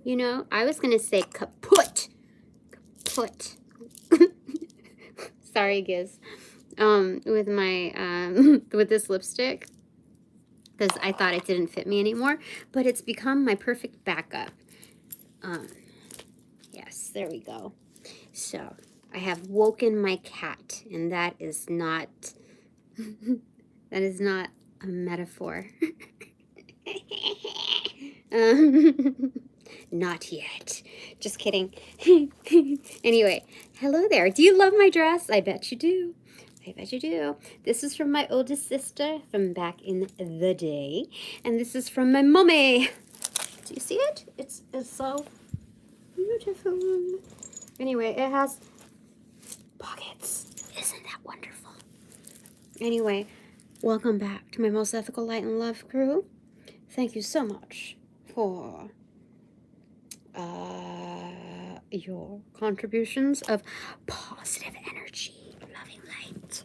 You know, I was going to say kaput. Kaput. Sorry, Giz. With my, with this lipstick. Because I thought it didn't fit me anymore. But it's become my perfect backup. Yes, there we go. So, I have woken my cat. And that is not, that is not a metaphor. Not yet. Just kidding. Anyway, hello there. Do you love my dress? I bet you do. I bet you do. This is from my oldest sister from back in the day. And this is from my mommy. Do you see it? It's so beautiful. Anyway, it has pockets. Isn't that wonderful? Anyway, welcome back to my Most Ethical Light and Love crew. Thank you so much for your contributions of positive energy, loving light.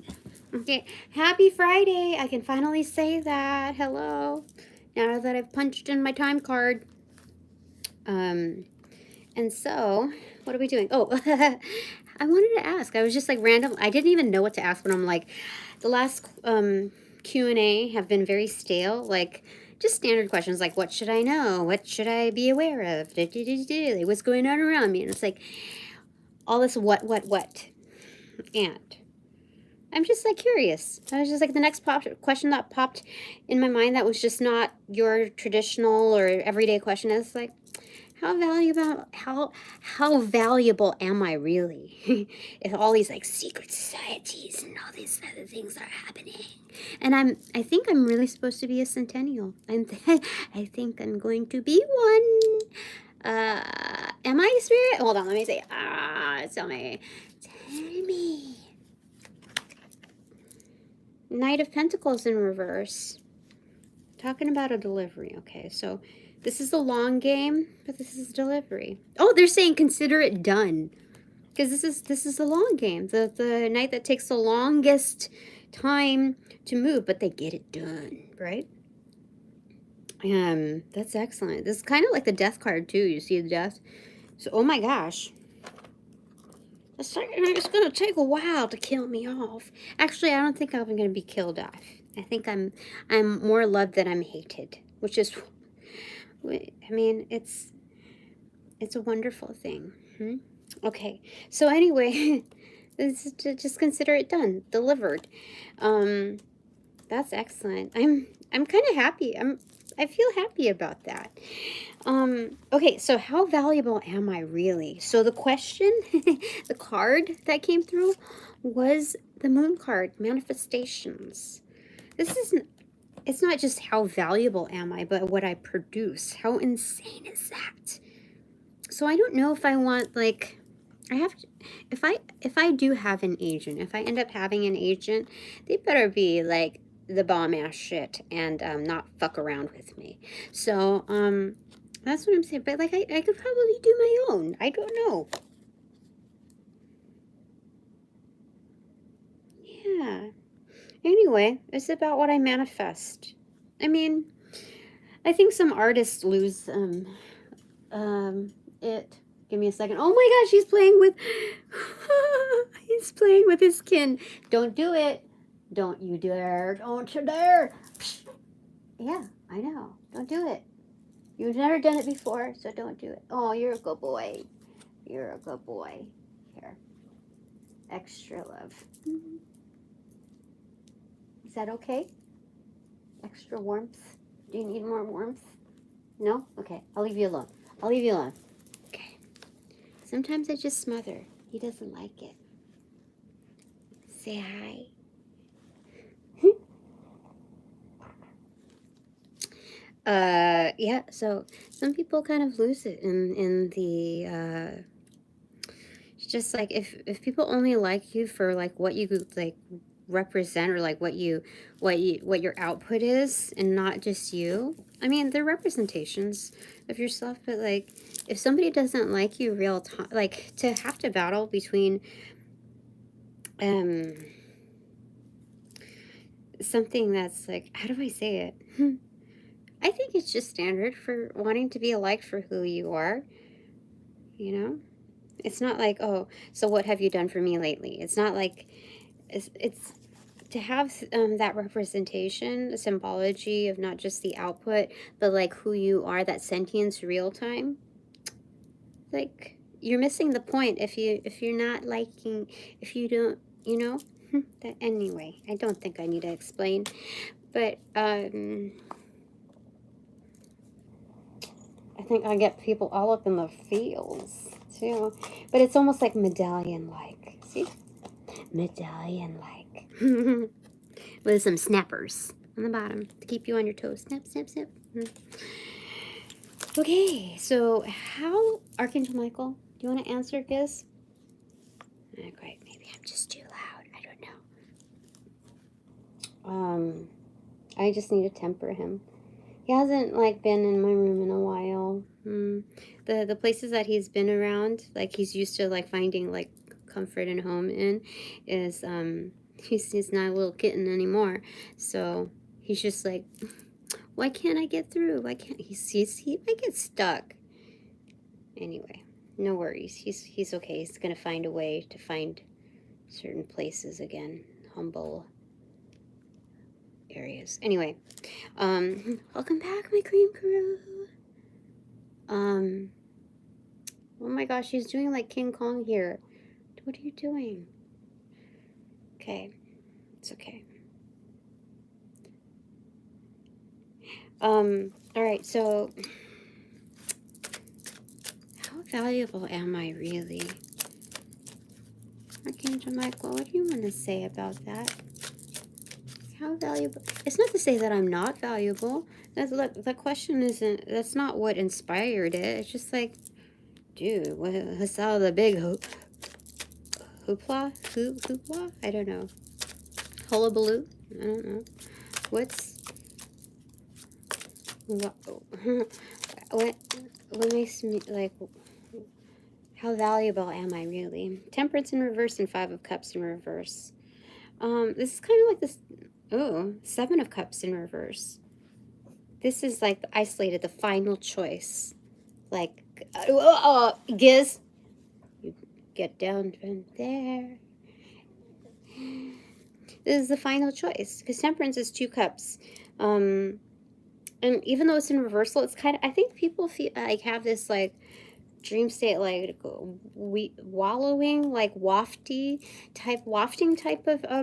Okay, happy Friday. I can finally say that. Hello. Now that I've punched in my time card. And so, what are we doing? Oh, I wanted to ask. I was just like random. I didn't even know what to ask, but I'm like, the last Q&A have been very stale. Like, just standard questions like, what should I know? What should I be aware of? Like, what's going on around me? And it's like, all this what? And I'm just like curious. I was just like, the next question that popped in my mind that was just not your traditional or everyday question is like, how valuable am I really? If all these like secret societies and all these other things are happening, and I think I'm really supposed to be a Centennial. I think I'm going to be one. Am I a spirit? Hold on, let me say. Tell me. Knight of Pentacles in reverse. Talking about a delivery. Okay, so this is a long game, but this is delivery. Oh, they're saying consider it done. Because this is the long game. The knight that takes the longest time to move, but they get it done, right? That's excellent. This is kind of like the death card too. You see the death? So oh my gosh. It's gonna take a while to kill me off. Actually, I don't think I'm gonna be killed off. I think I'm more loved than I'm hated, which is, I mean, it's a wonderful thing. Okay, so anyway, just consider it done, delivered. That's excellent. I'm kind of happy. I feel happy about that. Okay, so how valuable am I really? So the question, the card that came through was the moon card, manifestations. This isn't, it's not just how valuable am I, but what I produce. How insane is that? So I don't know if I want, like, I have to, if I do have an agent, if I end up having an agent, they better be like the bomb ass shit and not fuck around with me. So that's what I'm saying. But like I could probably do my own. I don't know. Yeah. Anyway, it's about what I manifest. I mean, I think some artists lose it. Give me a second. Oh my gosh, he's playing with he's playing with his skin. Don't do it. Don't you dare. Don't you dare. Yeah, I know. Don't do it. You've never done it before, so don't do it. Oh, you're a good boy. You're a good boy. Here. Extra love. Is that okay? Extra warmth? Do you need more warmth? No? Okay, I'll leave you alone. I'll leave you alone. Okay. Sometimes I just smother. He doesn't like it. Say hi. Yeah, so some people kind of lose it in the it's just like if people only like you for like what you like represent or like what your output is and not just you. I mean, they're representations of yourself, but like if somebody doesn't like you real time, like to have to battle between something that's like, how do I say it? I think it's just standard for wanting to be liked for who you are, you know? It's not like, oh, so what have you done for me lately? It's not like, it's to have that representation, the symbology of not just the output, but like who you are, that sentience real time. Like, you're missing the point if you're not liking, if you don't, you know? That, anyway, I don't think I need to explain. But, I think I get people all up in the feels, too. But it's almost like medallion-like. See? Medallion-like. With some snappers on the bottom to keep you on your toes. Snap, snap, snap. Okay, so how, Archangel Michael, do you want to answer this? Okay, maybe I'm just too loud. I don't know. I just need to temper him. He hasn't, like, been in my room in a while. The places that he's been around, like, he's used to, like, finding, like, comfort and home in, is, he's not a little kitten anymore. So he's just like, why can't I get through? Why can't he might get stuck. Anyway, no worries. He's okay. He's gonna find a way to find certain places again. Humble areas. Anyway, welcome back, my cream crew. Oh my gosh, he's doing like King Kong here. What are you doing? Okay, it's okay. All right, so how valuable am I really? Archangel Michael, what do you want to say about that? How valuable? It's not to say that I'm not valuable. The question isn't, that's not what inspired it. It's just like, dude, what's all the big hoopla? Hoopla? I don't know. Hullabaloo? I don't know. What makes me, like, how valuable am I really? Temperance in reverse and 5 of Cups in reverse. This is kind of like this, Seven of Cups in reverse. This is like isolated, the final choice. Like, Giz, you get down from there. This is the final choice, because Temperance is 2 cups. And even though it's in reversal, it's kind of, I think people feel like have this like dream state, like wallowing, like wafting type of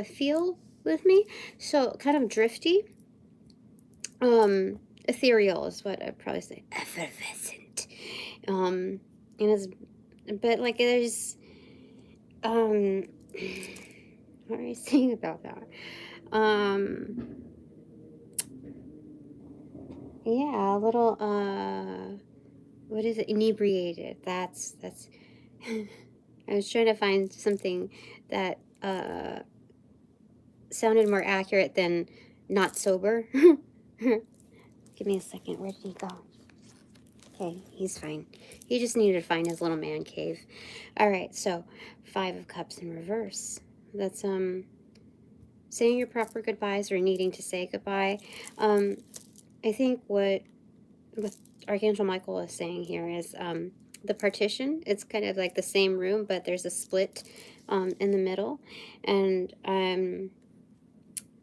feel with me. So kind of drifty. Ethereal is what I'd probably say. Effervescent. And it's, but like there's, what are you saying about that? Yeah, a little, what is it? Inebriated. That's, I was trying to find something that, sounded more accurate than not sober. Give me a second. Where did he go? Okay, he's fine. He just needed to find his little man cave. All right, so 5 of Cups in reverse. That's saying your proper goodbyes or needing to say goodbye. I think what Archangel Michael is saying here is the partition. It's kind of like the same room, but there's a split in the middle, and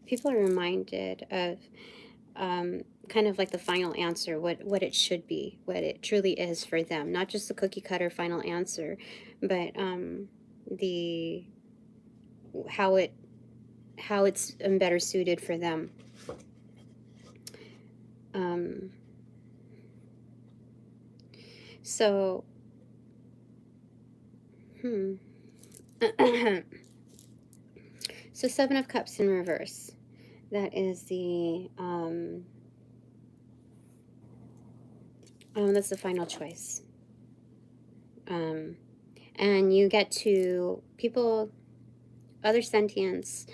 people are reminded of kind of like the final answer, what it should be, what it truly is for them, not just the cookie cutter final answer, but the how it's better suited for them. So so 7 of Cups in reverse. That is the that's the final choice. And you get to people, other sentients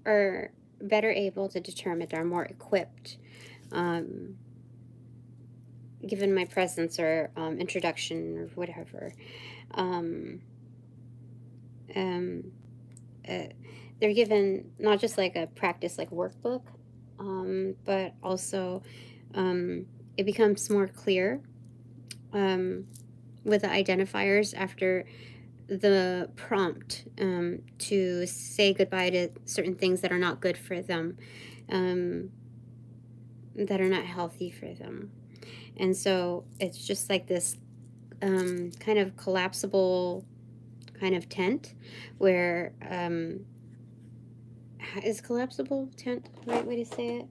are better able to determine, are more equipped, given my presence or introduction or whatever. They're given not just like a practice like workbook, but also it becomes more clear with the identifiers after the prompt to say goodbye to certain things that are not good for them, that are not healthy for them. And so it's just like this kind of collapsible kind of tent where is collapsible tent the right way to say it?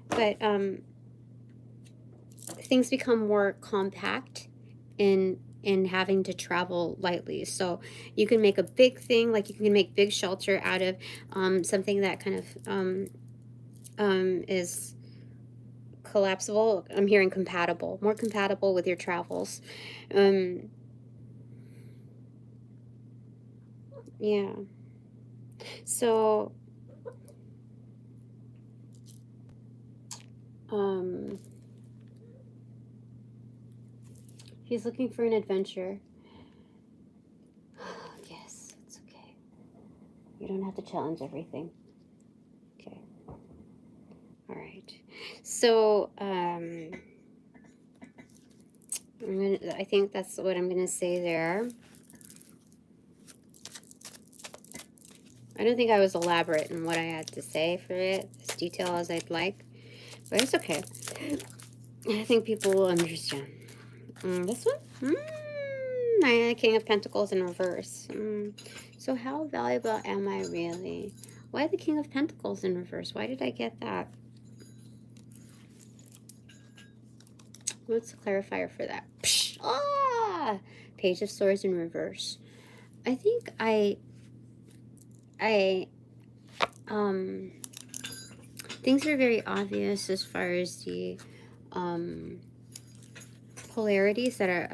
But things become more compact in having to travel lightly. So you can make a big thing, like you can make big shelter out of something that kind of is collapsible. I'm hearing compatible, more compatible with your travels. Yeah. So he's looking for an adventure. Yes, it's okay. You don't have to challenge everything. Okay. All right. So, I think that's what I'm gonna say there. I don't think I was elaborate in what I had to say for it, as detailed as I'd like, but it's okay. I think people will understand. This one? King of Pentacles in reverse. So how valuable am I really? Why the King of Pentacles in reverse? Why did I get that? What's the clarifier for that? Psh, ah! Page of Swords in reverse. I think things are very obvious as far as the polarities that are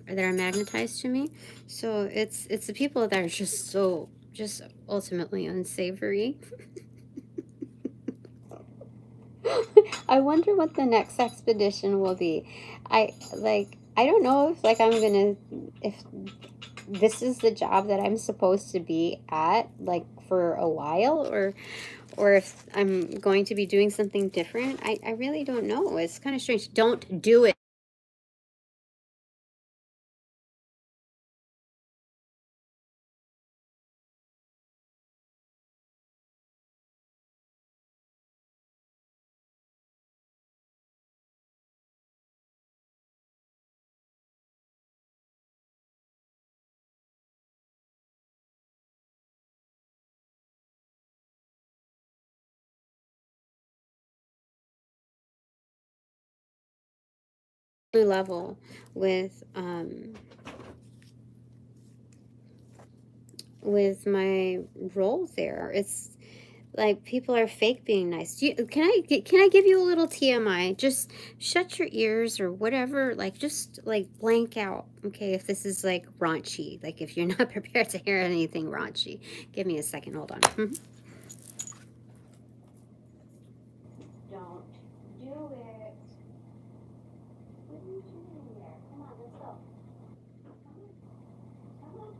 magnetized to me. So it's the people that are just so ultimately unsavory. I wonder what the next expedition will be. I don't know if I'm gonna, if this is the job that I'm supposed to be at like for a while, or if I'm going to be doing something different. I really don't know. It's kind of strange. Don't do it. Level with my role there. It's like people are fake being nice. Can I give you a little TMI? Just shut your ears or whatever. Like just like blank out. Okay, if this is like raunchy, like if you're not prepared to hear anything raunchy, give me a second. Hold on. Don't do it. What are you doing there? Come on, let's go. Come on.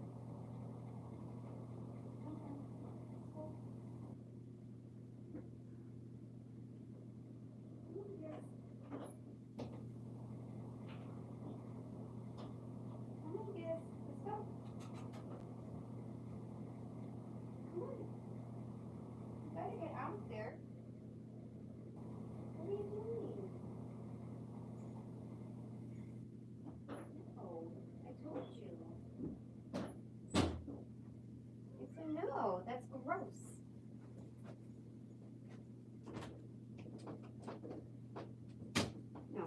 No, that's gross. No.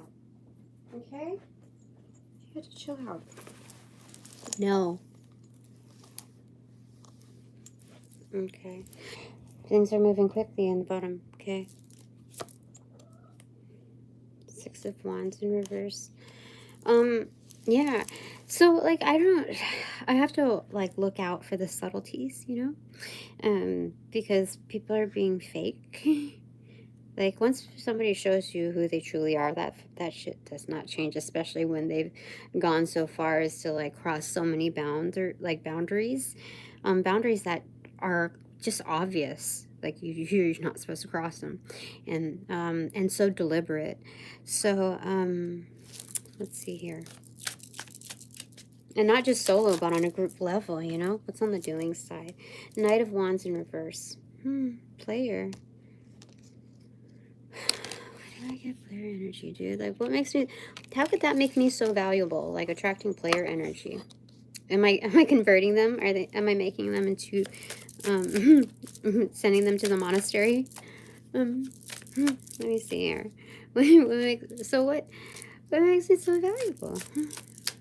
Okay? You have to chill out. No. Okay. Things are moving quickly in the bottom. Okay. Six of Wands in reverse. Yeah. So, like, I have to, like, look out for the subtleties, you know? Because people are being fake. Like, once somebody shows you who they truly are, that shit does not change, especially when they've gone so far as to, like, cross so many boundaries. Boundaries that are just obvious. Like you're not supposed to cross them, and so deliberate. So let's see here, and not just solo, but on a group level. You know, what's on the doing side? Knight of Wands in reverse. Player. Why do I get player energy, dude? Like, what makes me? How could that make me so valuable? Like attracting player energy. Am I converting them? Am I making them into sending them to the monastery? Let me see here. What makes me so valuable?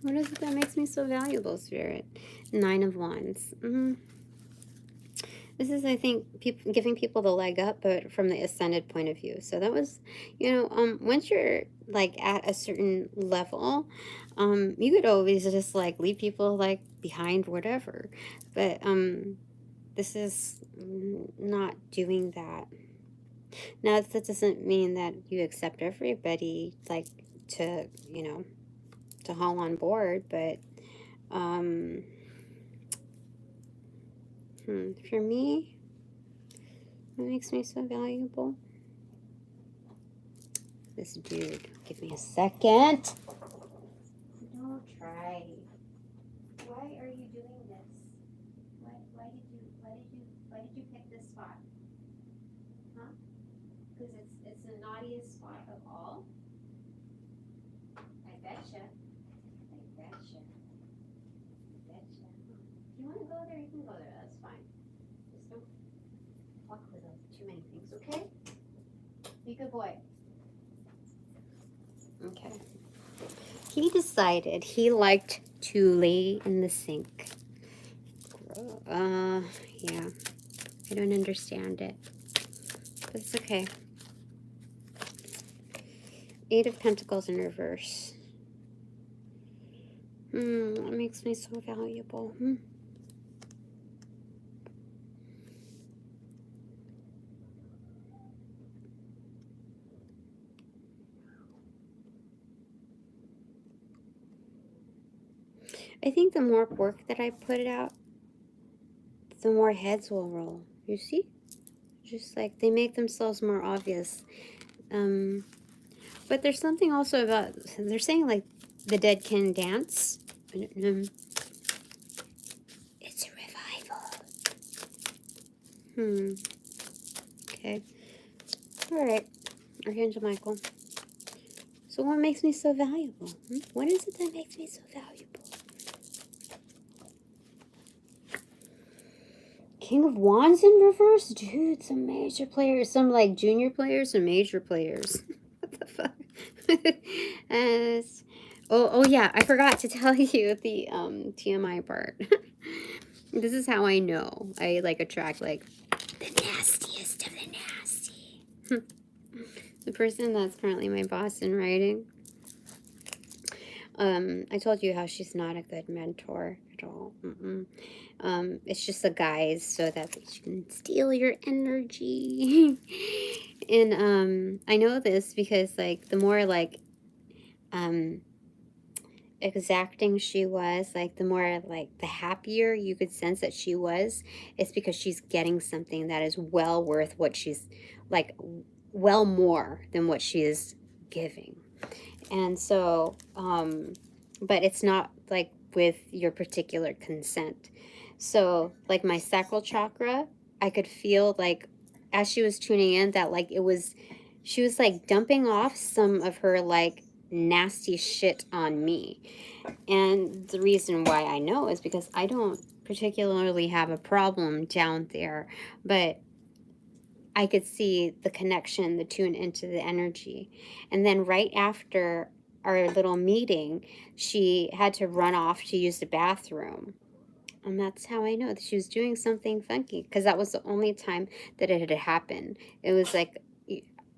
What is it that makes me so valuable, Spirit? 9 of Wands. This is, I think, giving people the leg up, but from the ascended point of view. So that was, you know, once you're like at a certain level, you could always just like leave people like behind, whatever. But this is not doing that. Now that doesn't mean that you accept everybody like to, you know, to haul on board, but for me, what makes me so valuable? This dude. Give me a second. Don't try. Why are you doing this? Why did you pick this spot? Huh? Because it's the naughtiest spot of all. I betcha. If you want to go there, you can go there. That's fine. Just don't fuck with too many things, okay? Be a good boy. Okay. He decided he liked to lay in the sink. Yeah. I don't understand it. But it's okay. 8 of Pentacles in reverse. What makes me so valuable? I think the more work that I put out, the more heads will roll. You see? Just like they make themselves more obvious. But there's something also about, they're saying like the dead can dance. It's a revival. Okay. All right. Archangel Michael. So what makes me so valuable? What is it that makes me so valuable? King of Wands in reverse? Dude, some major players. Some like junior players and major players. What the fuck? Oh yeah, I forgot to tell you the TMI part. This is how I know I like attract like the nastiest of the nasty. The person that's currently my boss in writing. I told you how she's not a good mentor at all. It's just a guise so that she can steal your energy. And I know this because like the more like exacting she was, like the more like the happier you could sense that she was, it's because she's getting something that is well worth what she's like, well more than what she is giving. And so but it's not like with your particular consent. So like my sacral chakra, I could feel like as she was tuning in that like she was like dumping off some of her like nasty shit on me. And the reason why I know is because I don't particularly have a problem down there, but I could see the connection, the tune into the energy. And then right after our little meeting, she had to run off to use the bathroom. And that's how I know that she was doing something funky, because that was the only time that it had happened. It was like,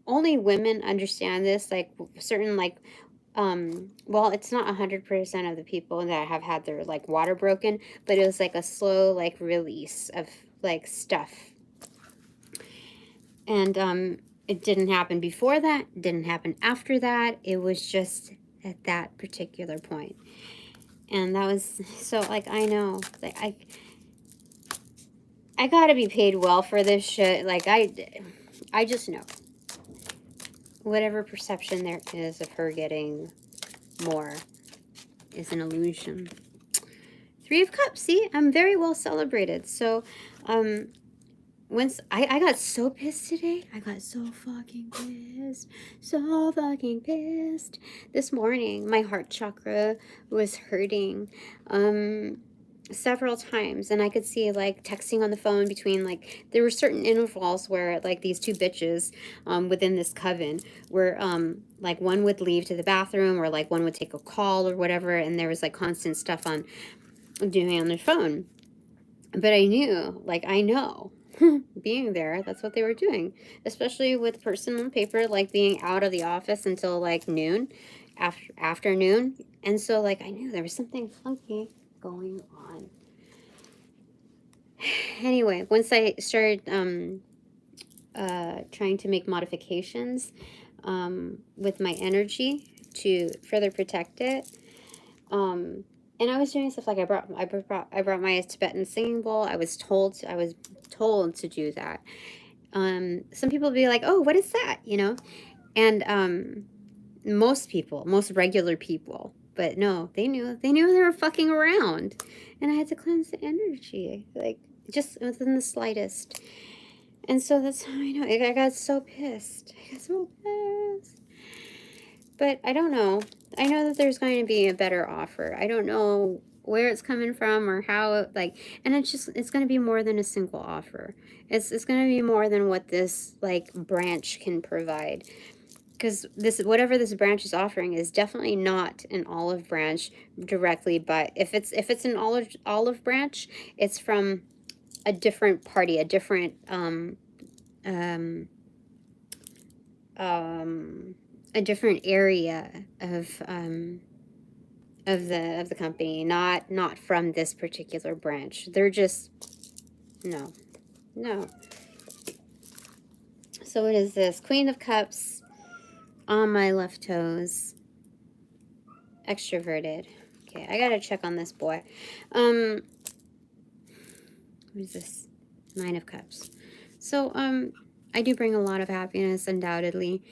only women understand this, like certain like, well, it's not 100% of the people that have had their like water broken, but it was like a slow like release of like stuff. And it didn't happen before that, didn't happen after that. It was just at that particular point. And that was, so like, I know, like, I gotta be paid well for this shit. Like, I just know. Whatever perception there is of her getting more is an illusion. Three of Cups. See, I'm very well celebrated. So, once I got so pissed today. I got so fucking pissed. So fucking pissed. This morning, my heart chakra was hurting. Several times, and I could see like texting on the phone between like there were certain intervals where like these two bitches within this coven where like one would leave to the bathroom or like one would take a call or whatever, and there was like constant stuff on doing on their phone. But I knew, like, I know being there, that's what they were doing, especially with person on paper, like being out of the office until like noon, afternoon. And so like I knew there was something funky going on. Anyway, once I started trying to make modifications with my energy to further protect it, and I was doing stuff like I brought my Tibetan singing bowl. I was told to do that. Some people would be like, "Oh, what is that?" You know, and most regular people. But no, they knew they were fucking around, and I had to cleanse the energy, like just within the slightest. And so that's how I know. I got so pissed. But I don't know. I know that there's going to be a better offer. I don't know where it's coming from or how like, and it's going to be more than a single offer. It's going to be more than what this like branch can provide. Because whatever this branch is offering is definitely not an olive branch directly, but if it's an olive branch, it's from a different party, a different a different area of the company, not from this particular branch. They're just no. So what is this? Queen of Cups on my left toes. Extroverted. Okay, I gotta check on this boy. What is this? Nine of Cups. So I do bring a lot of happiness, undoubtedly.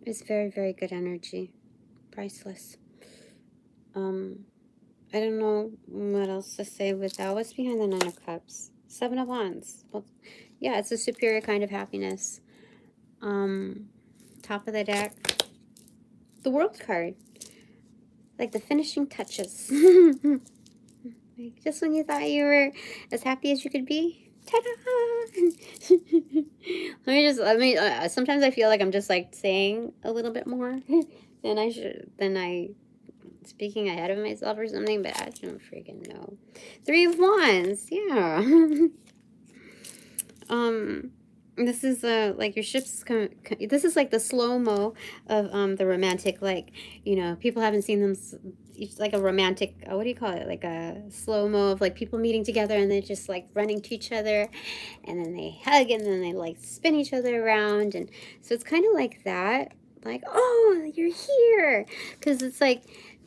It's very, very good energy. Priceless. I don't know what else to say with that. What's behind the Nine of Cups? Seven of Wands. Well, yeah, it's a superior kind of happiness. Top of the deck. The World card. Like the finishing touches. Like just when you thought you were as happy as you could be. Ta-da! Sometimes I feel like I'm just like saying a little bit more than I speaking ahead of myself or something, but I don't freaking know. Three of Wands, yeah. This is like your ship's this is like the slow-mo of the romantic, like, you know, people haven't seen them, it's like a romantic, what do you call it, like a slow-mo of like people meeting together and they're just like running to each other and then they hug and then they like spin each other around, and so it's kind of like that, like, oh, you're here, because it's like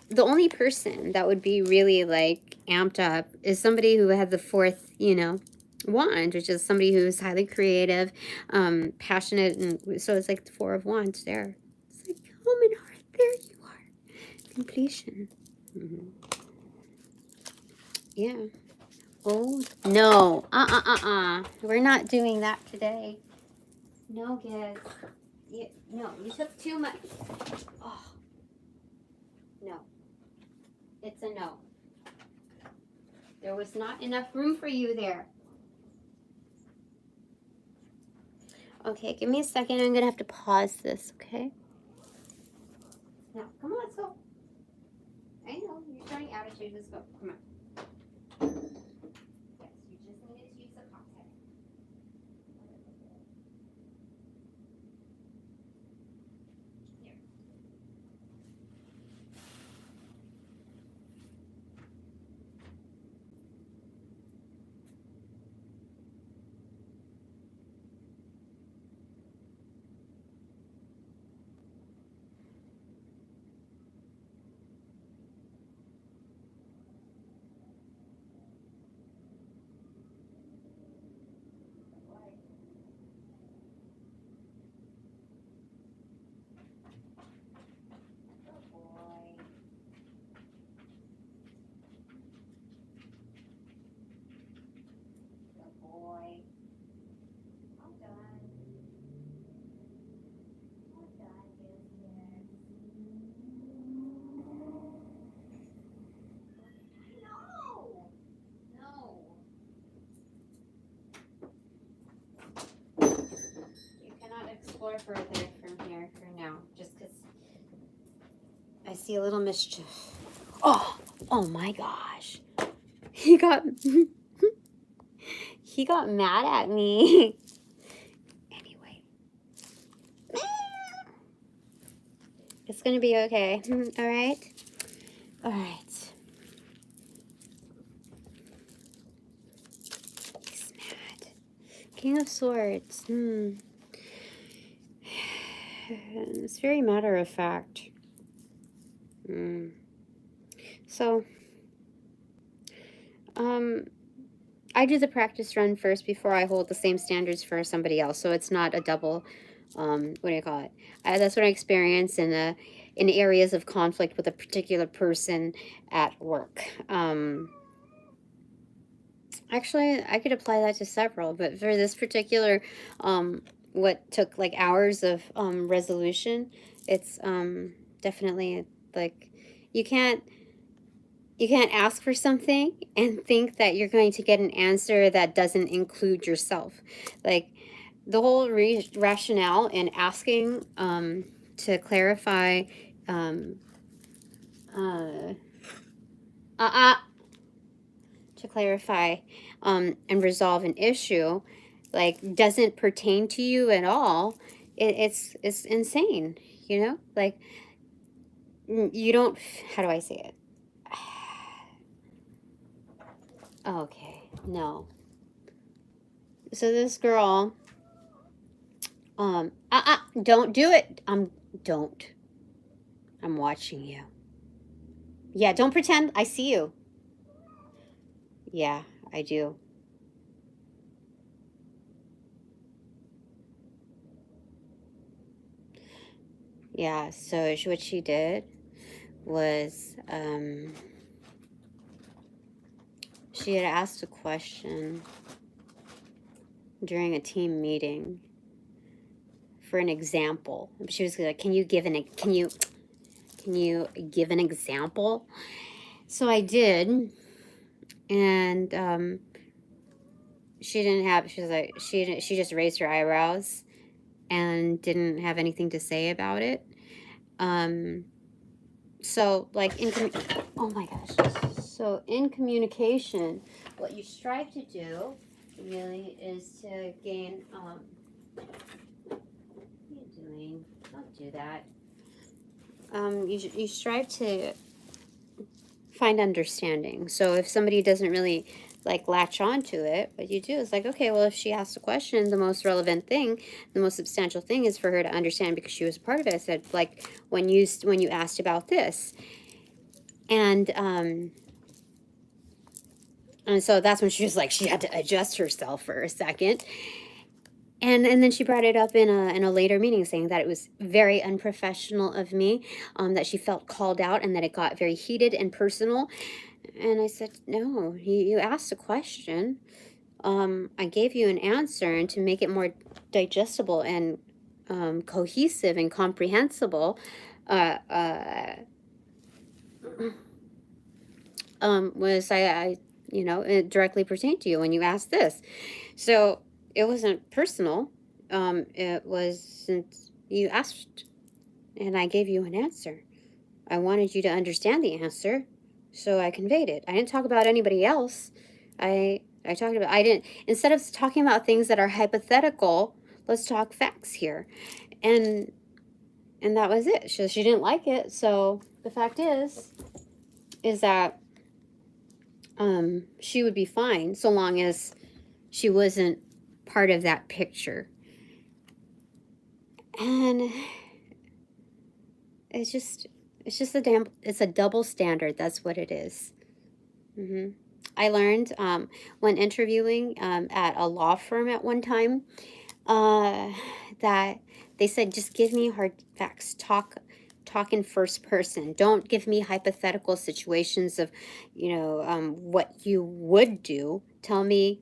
the only person that would be really like amped up is somebody who had the fourth, you know, wand, which is somebody who's highly creative, passionate, and so it's like the Four of Wands there. It's like, home and heart, there you are. Completion. Yeah. Oh, no. We're not doing that today. No, kids. No, you took too much. Oh. No. It's a no. There was not enough room for you there. Okay, give me a second. I'm going to have to pause this, okay? Now, come on, let's go. I know, you're showing attitude. Let's go. Come on. Yes, you just needed to use the cocktail. Here. explore further from here for now, just because I see a little mischief. Oh my gosh. He got mad at me. Anyway. It's gonna be okay. All right? All right. He's mad. King of Swords. It's very matter of fact. So, I do the practice run first before I hold the same standards for somebody else. So it's not a double, what do you call it? That's what I experience in areas of conflict with a particular person at work. Actually, I could apply that to several, but for this particular, what took like hours of resolution, it's definitely like you can't ask for something and think that you're going to get an answer that doesn't include yourself. Like the whole rationale in asking to clarify and resolve an issue, like doesn't pertain to you at all. It's insane, you know? Like you don't, how do I say it? Okay, no. So this girl, don't do it. Don't. I'm watching you. Yeah, don't pretend I see you. Yeah, I do. Yeah, so what she did was, she had asked a question during a team meeting for an example. She was like, can you give an example? So I did, and she was like, she just raised her eyebrows and didn't have anything to say about it. So like oh my gosh. So in communication, what you strive to do really is to gain, what are you doing? Don't do that. You strive to find understanding. So if somebody doesn't really like latch on to it, what you do is like, okay, well, if she asks a question, the most relevant thing, the most substantial thing is for her to understand because she was a part of it. I said, like, when you asked about this, and so that's when she was like, she had to adjust herself for a second. And then she brought it up in a later meeting, saying that it was very unprofessional of me, that she felt called out and that it got very heated and personal. And I said, no, you asked a question. I gave you an answer, and to make it more digestible and cohesive and comprehensible, was I it directly pertained to you when you asked this. So it wasn't personal. It wasn't, you asked and I gave you an answer. I wanted you to understand the answer, so I conveyed it. I didn't talk about anybody else. I didn't, instead of talking about things that are hypothetical, let's talk facts here. And that was it. She didn't like it. So the fact is that she would be fine so long as she wasn't part of that picture. And it's just it's a double standard. That's what it is. I learned when interviewing at a law firm at one time that they said, just give me hard facts. Talk in first person. Don't give me hypothetical situations of, what you would do. Tell me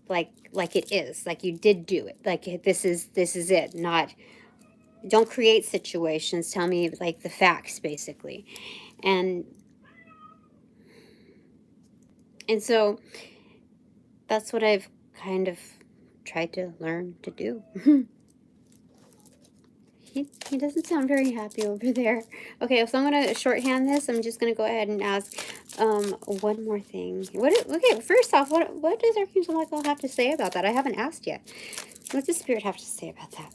like it is, like you did do it. Like this is it. Not, don't create situations. Tell me like the facts, basically. And so that's what I've kind of tried to learn to do. He doesn't sound very happy over there. Okay, so I'm going to shorthand this. I'm just going to go ahead and ask one more thing. Okay, first off, what does Archangel Michael have to say about that? I haven't asked yet. What does Spirit have to say about that?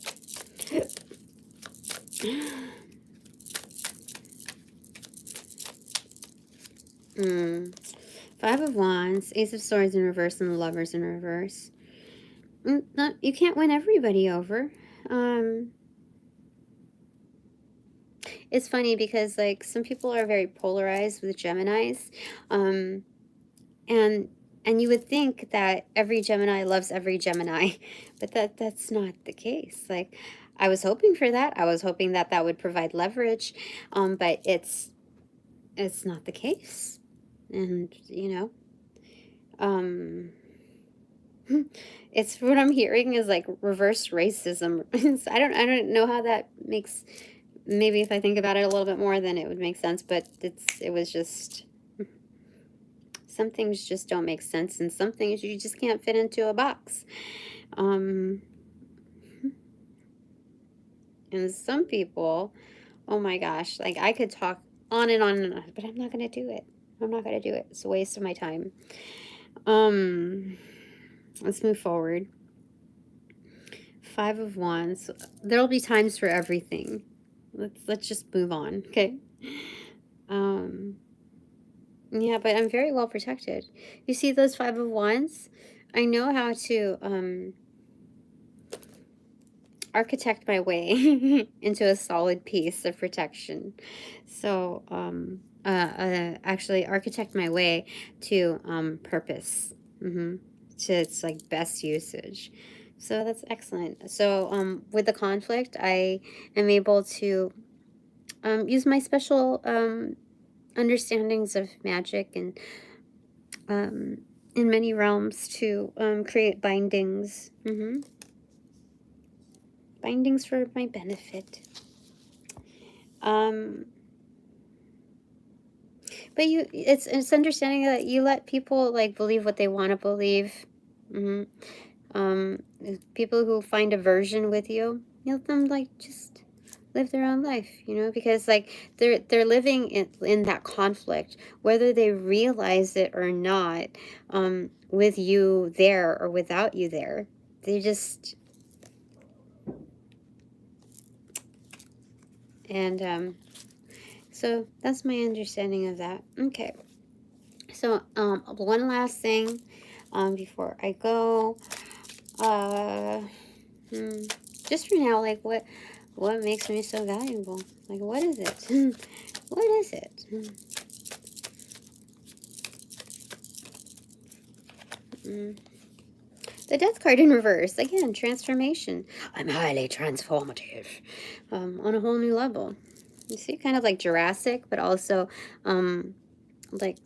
Five of Wands, Ace of Swords in reverse, and the Lovers in reverse. You can't win everybody over. It's funny because, like, some people are very polarized with Geminis, and you would think that every Gemini loves every Gemini, but that's not the case. Like, I was hoping for that. I was hoping that that would provide leverage, but it's not the case. And, you know, it's what I'm hearing is like reverse racism. I don't know how that makes. Maybe if I think about it a little bit more, then it would make sense. But it was just, some things just don't make sense, and some things you just can't fit into a box. And some people, oh my gosh, like I could talk on and on and on, but I'm not gonna do it. I'm not gonna do it. It's a waste of my time. Let's move forward. Five of Wands. There'll be times for everything. Let's just move on, okay? Yeah, but I'm very well protected. You see those Five of Wands? I know how to architect my way into a solid piece of protection. So actually architect my way to purpose, to its like best usage. So that's excellent. So with the conflict, I am able to use my special understandings of magic and in many realms to create bindings. Bindings for my benefit. But it's understanding that you let people like believe what they want to believe. People who find aversion with you, you let them like just live their own life, you know, because like they're living in that conflict, whether they realize it or not, with you there or without you there. They just, and so that's my understanding of that. Okay, so one last thing before I go, just for now, like what makes me so valuable? Like, what is it? What is it? The Death card in reverse. Again, transformation. I'm highly transformative. On a whole new level. You see, kind of like Jurassic, but also like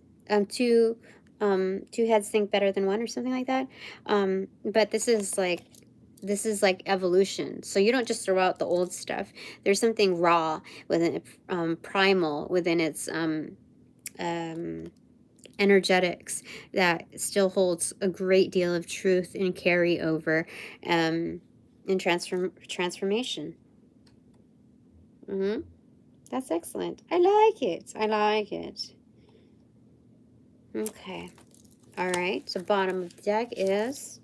two heads think better than one or something like that. But this is like evolution. So you don't just throw out the old stuff. There's something raw within it, primal within its energetics that still holds a great deal of truth and carry over in transformation. That's excellent. I like it. I like it. Okay. All right. So bottom of the deck is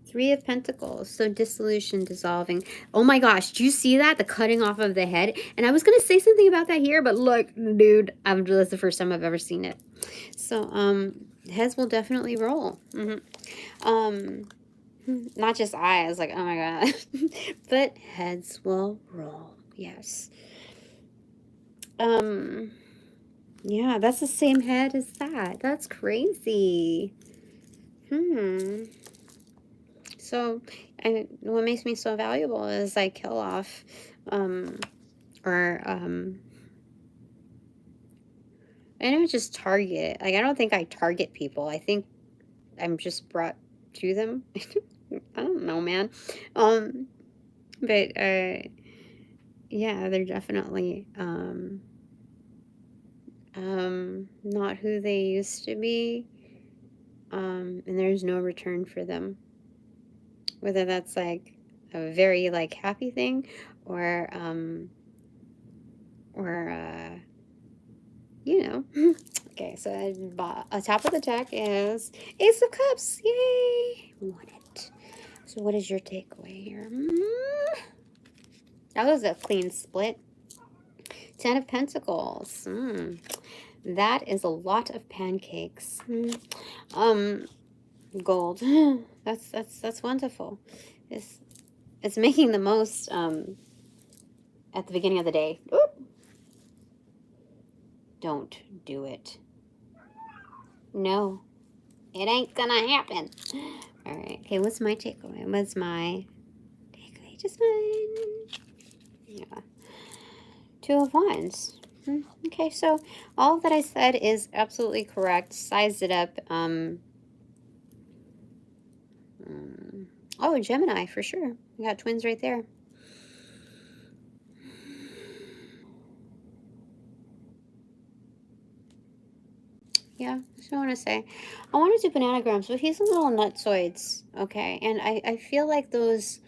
Three of Pentacles. So dissolution, dissolving. Oh my gosh. Do you see that? The cutting off of the head. And I was going to say something about that here, but look, dude, that's the first time I've ever seen it. So, heads will definitely roll. Not just eyes, like, oh my god. But heads will roll. Yes. Yeah, that's the same head as that. That's crazy. So, what makes me so valuable is I kill off, I don't just target. Like, I don't think I target people. I think I'm just brought to them. I don't know, man. But, yeah, they're definitely, not who they used to be. And there's no return for them. Whether that's like a very like happy thing, or you know. Okay, so on top of the deck is Ace of Cups. Yay! Want it. So what is your takeaway here? That was a clean split. 10 of Pentacles. That is a lot of pancakes. Gold. That's wonderful. It's making the most at the beginning of the day. Oop. Don't do it. No, it ain't gonna happen. All right. Okay, what's my takeaway? What's my takeaway? Just fine. Yeah. 2 of Wands. Okay, so all that I said is absolutely correct. Sized it up. Oh, Gemini for sure. We got twins right there. Yeah, that's what I want to say. I want to do bananagrams, but he's a little nutsoids, okay? And I feel like those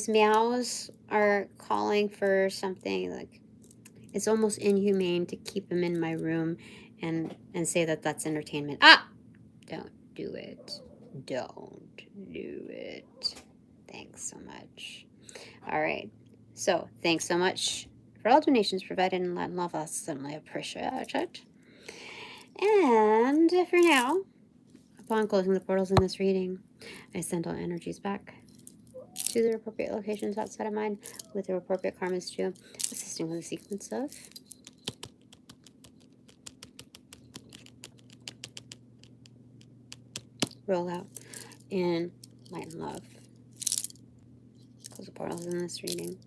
meows are calling for something like, it's almost inhumane to keep him in my room and say that that's entertainment. Ah! Don't do it. Don't do it. Thanks so much. All right. So, thanks so much for all donations provided and let love us. Certainly appreciate it. And for now, upon closing the portals in this reading, I send all energies back to their appropriate locations outside of mine with their appropriate karmas too, assisting with a sequence of rollout in light and love. Close the portals in this reading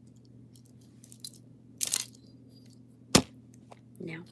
now.